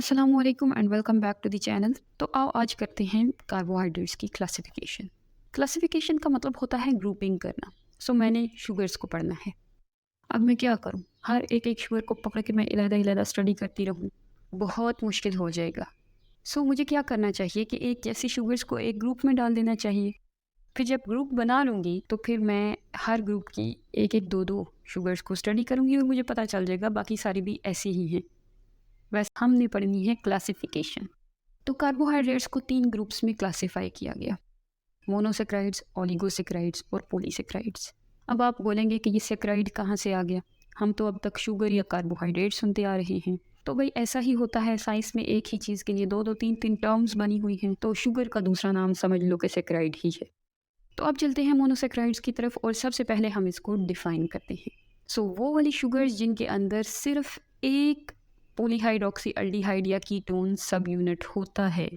अस्सलामुअलैकुम and welcome back to the channel. तो आओ आज करते हैं कार्बोहाइड्रेट्स की क्लासिफिकेशन। क्लासिफिकेशन का मतलब होता है ग्रुपिंग करना। मैंने शुगर्स को पढ़ना है। अब मैं क्या करूं, हर एक एक शुगर को पकड़ के मैं इलादा स्टडी करती रहूं, बहुत मुश्किल हो जाएगा। मुझे क्या करना चाहिए कि एक जैसी शुगर्स को एक ग्रुप में डाल देना चाहिए। फिर जब ग्रुप बना लूँगी तो फिर मैं हर ग्रुप की एक एक दो दो शुगर्स को स्टडी करूँगी और मुझे पता चल जाएगा बाकी सारी भी ऐसी ही हैं। वैसे हमने पढ़नी है क्लासिफिकेशन। तो कार्बोहाइड्रेट्स को 3 ग्रुप्स में क्लासिफाई किया गया, मोनोसेक्राइड्स, ओलिगोसेक्राइड्स और पॉलीसेक्राइड्स। अब आप बोलेंगे कि ये सेक्राइड कहाँ से आ गया, हम तो अब तक शुगर या कार्बोहाइड्रेट सुनते आ रहे हैं। तो भाई ऐसा ही होता है, साइंस में एक ही चीज़ के लिए दो दो तीन तीन टर्म्स बनी हुई हैं, तो शुगर का दूसरा नाम समझ लो कि सेक्राइड ही है। तो अब चलते हैं मोनोसेक्राइड्स की तरफ और सबसे पहले हम इसको डिफाइन करते हैं। वो वाली शुगर्स जिनके अंदर सिर्फ एक पॉलीहाइड्रोक्सी अल्डिहाइड या कीटोन सब यूनिट होता है,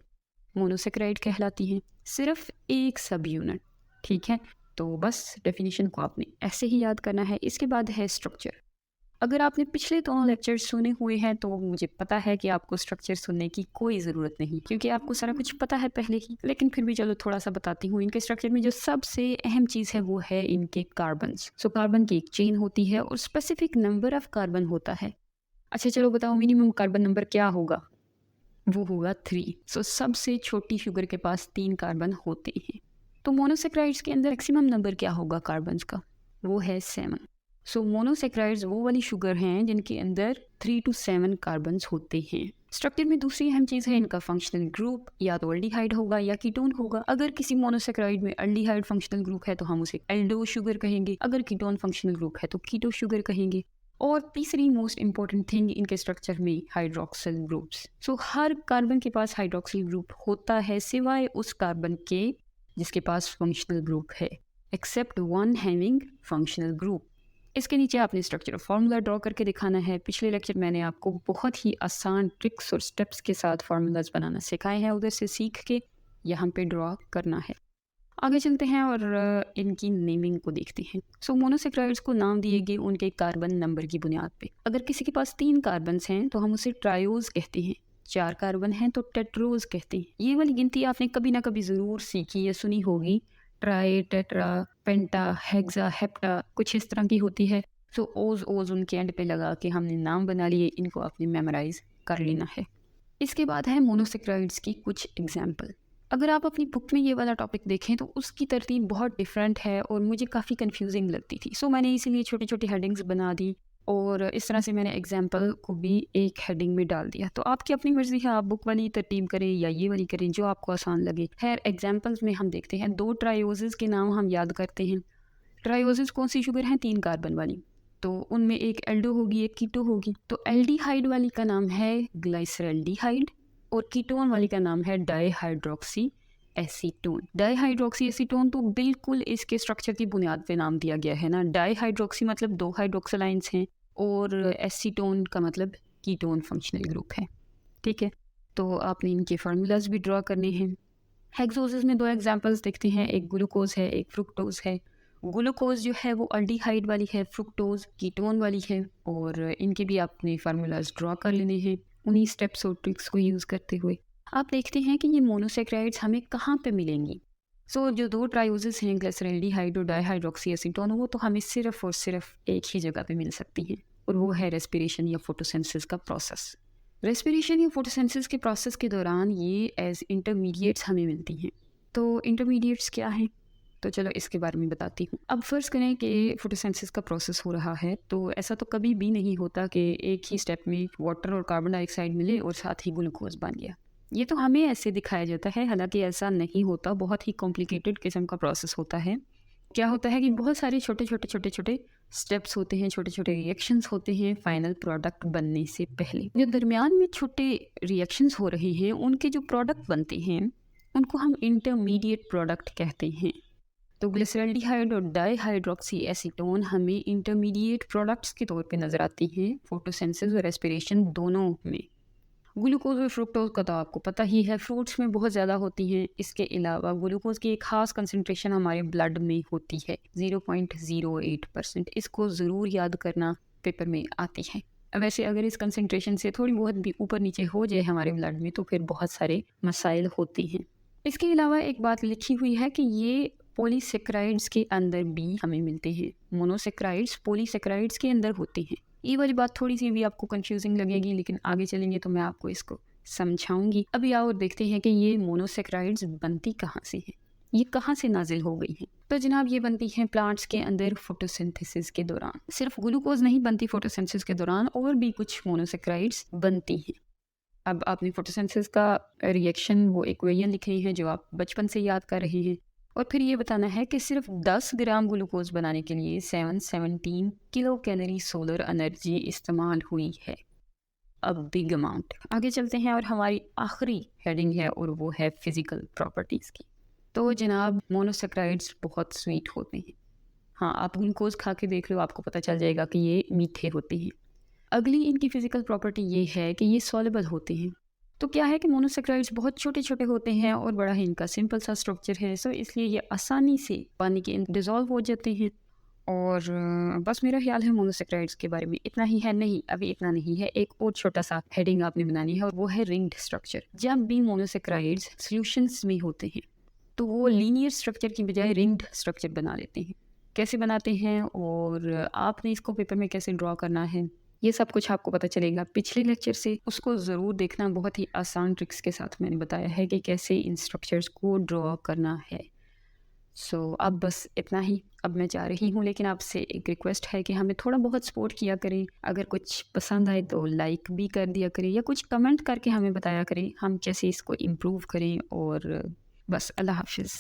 मोनोसेक्राइड कहलाती हैं। सिर्फ एक सब यूनिट, ठीक है। तो बस डेफिनेशन को आपने ऐसे ही याद करना है। इसके बाद है स्ट्रक्चर। अगर आपने पिछले दोनों लेक्चर सुने हुए हैं तो मुझे पता है कि आपको स्ट्रक्चर सुनने की कोई ज़रूरत नहीं, क्योंकि आपको सारा कुछ पता है पहले ही। लेकिन फिर भी चलो थोड़ा सा बताती हूँ। इनके स्ट्रक्चर में जो सबसे अहम चीज़ है वो है इनके कार्बन्स। कार्बन की एक चेन होती है और स्पेसिफिक नंबर ऑफ कार्बन होता है। अच्छा चलो बताओ, मिनिमम कार्बन नंबर क्या होगा? वो होगा 3। सबसे छोटी शुगर के पास 3 कार्बन होते हैं। तो मोनोसेक्राइड्स के अंदर मैक्सिमम नंबर क्या होगा कार्बन्स का? वो है 7। मोनोसेक्राइड्स वो वाली शुगर हैं जिनके अंदर 3 to 7 कार्बन्स होते हैं। स्ट्रक्चर में दूसरी अहम चीज़ है इनका फंक्शनल ग्रुप, या तो अल्डिहाइड होगा या कीटोन होगा। अगर किसी मोनोसेक्राइड में अल्डिहाइड फंक्शनल ग्रुप है तो हम उसे एल्डो शुगर कहेंगे, अगर कीटोन फंक्शनल ग्रुप है तो कीटो शुगर कहेंगे। और तीसरी मोस्ट इंपॉर्टेंट थिंग इनके स्ट्रक्चर में हाइड्रोक्सिल ग्रुप्स। हर कार्बन के पास हाइड्रोक्सिल ग्रुप होता है सिवाय उस कार्बन के जिसके पास फंक्शनल ग्रुप है, except one having functional group. इसके नीचे आपने स्ट्रक्चर फार्मूला ड्रॉ करके दिखाना है। पिछले लेक्चर मैंने आपको बहुत ही आसान ट्रिक्स और स्टेप्स के साथ फार्मूलाज बनाना सिखाए हैं, उधर से सीख के यहाँ पे ड्रॉ करना है। आगे चलते हैं और इनकी नेमिंग को देखते हैं। मोनोसेक्राइड्स को नाम दिए गए उनके कार्बन नंबर की बुनियाद पे। अगर किसी के पास 3 कार्बन्स हैं तो हम उसे ट्रायोज कहते हैं, 4 कार्बन हैं तो टेट्रोज कहते हैं। ये वाली गिनती आपने कभी ना कभी ज़रूर सीखी या सुनी होगी, ट्राई, टेट्रा, पेंटा, हेक्सा, हेप्टा, कुछ इस तरह की होती है। ओज ओज उनके एंड पे लगा के हमने नाम बना लिए, इनको आपने मेमोराइज कर लेना है। इसके बाद है मोनोसेक्राइड्स की कुछ एग्जाम्पल। अगर आप अपनी बुक में ये वाला टॉपिक देखें तो उसकी तरतीब बहुत डिफरेंट है और मुझे काफ़ी कंफ्यूजिंग लगती थी। मैंने इसीलिए छोटी छोटी हेडिंग्स बना दी और इस तरह से मैंने एग्जाम्पल को भी एक हेडिंग में डाल दिया। तो आपकी अपनी मर्ज़ी है, आप बुक वाली तरतीब करें या ये वाली करें, जो आपको आसान लगे। खैर एग्जाम्पल्स में हम देखते हैं, 2 ट्रायोजेस के नाम हम याद करते हैं। ट्रायोजेस कौन सी शुगर हैं? 3 कार्बन वाली। तो उनमें एक एल्डो होगी, एक कीटो होगी। तो एल्डिहाइड वाली का नाम है ग्लाइसरल्डिहाइड और कीटोन वाली का नाम है डाईहाइड्रोक्सी एसीटोन। डाईहाइड्रोक्सी एसीटोन तो बिल्कुल इसके स्ट्रक्चर की बुनियाद पे नाम दिया गया है ना। डाईहाइड्रोक्सी मतलब 2 हाइड्रोक्सिलाइंस हैं और एसीटोन का मतलब कीटोन फंक्शनल ग्रुप है, ठीक है। तो आपने इनके फार्मूलाज भी ड्रॉ करने हैं। हेक्सोसेस में 2 एग्जांपल्स देखते हैं, एक ग्लूकोज है, एक फ्रुक्टोज है। ग्लूकोज जो है वो अल्डिहाइड वाली है, फ्रुक्टोज कीटोन वाली है, और इनके भी आपने फार्मूलाज ड्रॉ कर लेने हैं उन्हीं स्टेप्स और ट्रिक्स को यूज़ करते हुए। आप देखते हैं कि ये मोनोसेक्राइड्स हमें कहाँ पे मिलेंगी। जो 2 ट्रायोजेस हैं ग्लिसरल्डिहाइड और डाईहाइड्रोक्सी एसीटोन, वो तो हमें सिर्फ और सिर्फ एक ही जगह पे मिल सकती हैं, और वो है रेस्पिरेशन या फोटोसिंथेसिस का प्रोसेस। रेस्पिरेशन या फोटोसिंथेसिस के प्रोसेस के दौरान ये एज इंटरमीडिएट्स हमें मिलती हैं। तो इंटरमीडिएट्स क्या हैं? तो चलो इसके बारे में बताती हूँ। अब फ़र्ज़ करें कि फोटोसिंथेसिस का प्रोसेस हो रहा है, तो ऐसा तो कभी भी नहीं होता कि एक ही स्टेप में वाटर और कार्बन डाइऑक्साइड मिले और साथ ही ग्लूकोज बन गया। ये तो हमें ऐसे दिखाया जाता है, हालांकि ऐसा नहीं होता, बहुत ही कॉम्प्लिकेटेड किस्म का प्रोसेस होता है। क्या होता है कि बहुत सारे छोटे छोटे स्टेप्स होते हैं, छोटे छोटे रिएक्शंस होते हैं फाइनल प्रोडक्ट बनने से पहले। जो दरमियान में छोटे रिएक्शंस हो रहे हैं, उनके जो प्रोडक्ट बनते हैं उनको हम इंटरमीडिएट प्रोडक्ट कहते हैं। तो ग्लिसरल्डिहाइड और डाईहाइड्रोक्सी एसीटोन हमें इंटरमीडिएट प्रोडक्ट्स के तौर पे नज़र आती हैं फोटोसिंथेसिस और रेस्पिरेशन दोनों में। ग्लूकोज और फ्रुक्टोज का तो आपको पता ही है, फ्रूट्स में बहुत ज़्यादा होती हैं। इसके अलावा ग्लूकोज की एक ख़ास कंसनट्रेशन हमारे ब्लड में होती है, 0.08%। इसको ज़रूर याद करना, पेपर में आती है। वैसे अगर इस कंसंट्रेशन से थोड़ी बहुत भी ऊपर नीचे हो जाए हमारे ब्लड में तो फिर बहुत सारे मसाइल होते हैं। इसके अलावा एक बात लिखी हुई है कि ये पॉलीसेक्राइड्स के अंदर भी हमें मिलते हैं। मोनोसेक्राइड्स पॉलीसेक्राइड्स के अंदर होते हैं। ये वाली बात थोड़ी सी भी आपको कंफ्यूजिंग लगेगी, लेकिन आगे चलेंगे तो मैं आपको इसको समझाऊंगी। अभी आओ देखते हैं कि ये मोनोसेक्राइड्स बनती कहाँ से है, ये कहाँ से नाजिल हो गई हैं। तो जनाब ये बनती हैं प्लांट्स के अंदर फोटोसिंथेसिस के दौरान। सिर्फ ग्लूकोज नहीं बनती फोटोसिंथेसिस के दौरान, और भी कुछ मोनोसेक्राइड्स बनती हैं। अब आपने फोटोसिंथेसिस का रिएक्शन वो इक्वेशन लिखनी है जो आप बचपन से याद कर रहे हैं, और फिर ये बताना है कि सिर्फ 10 ग्राम ग्लूकोज बनाने के लिए 717 किलो कैलोरी सोलर एनर्जी इस्तेमाल हुई है। अब बिग अमाउंट। आगे चलते हैं और हमारी आखिरी हेडिंग है और वो है फिजिकल प्रॉपर्टीज़ की। तो जनाब मोनोसेक्राइड्स बहुत स्वीट होते हैं। हाँ, आप ग्लूकोज खा के देख लो, आपको पता चल जाएगा कि ये मीठे होते हैं। अगली इनकी फिजिकल प्रॉपर्टी ये है कि ये सॉल्युबल होते हैं। तो क्या है कि मोनोसेक्राइड्स बहुत छोटे छोटे होते हैं और बड़ा ही इनका सिंपल सा स्ट्रक्चर है, सो इसलिए ये आसानी से पानी के डिज़ोल्व हो जाते हैं। और बस मेरा ख्याल है मोनोसेक्राइड्स के बारे में इतना ही है। नहीं, अभी इतना नहीं है, एक और छोटा सा हेडिंग आपने बनानी है और वो है रिंग्ड स्ट्रक्चर। जब भी मोनोसेक्राइड्स सॉल्यूशंस में होते हैं तो वो लीनियर स्ट्रक्चर की बजाय रिंग्ड स्ट्रक्चर बना लेते हैं। कैसे बनाते हैं और आपने इसको पेपर में कैसे ड्रॉ करना है, ये सब कुछ आपको पता चलेगा पिछले लेक्चर से। उसको ज़रूर देखना, बहुत ही आसान ट्रिक्स के साथ मैंने बताया है कि कैसे इन स्ट्रक्चर्स को ड्रॉ करना है। सो अब बस इतना ही। अब मैं जा रही हूँ, लेकिन आपसे एक रिक्वेस्ट है कि हमें थोड़ा बहुत सपोर्ट किया करें। अगर कुछ पसंद आए तो लाइक भी कर दिया करें या कुछ कमेंट करके हमें बताया करें हम कैसे इसको इम्प्रूव करें। और बस अल्लाह हाफिज़।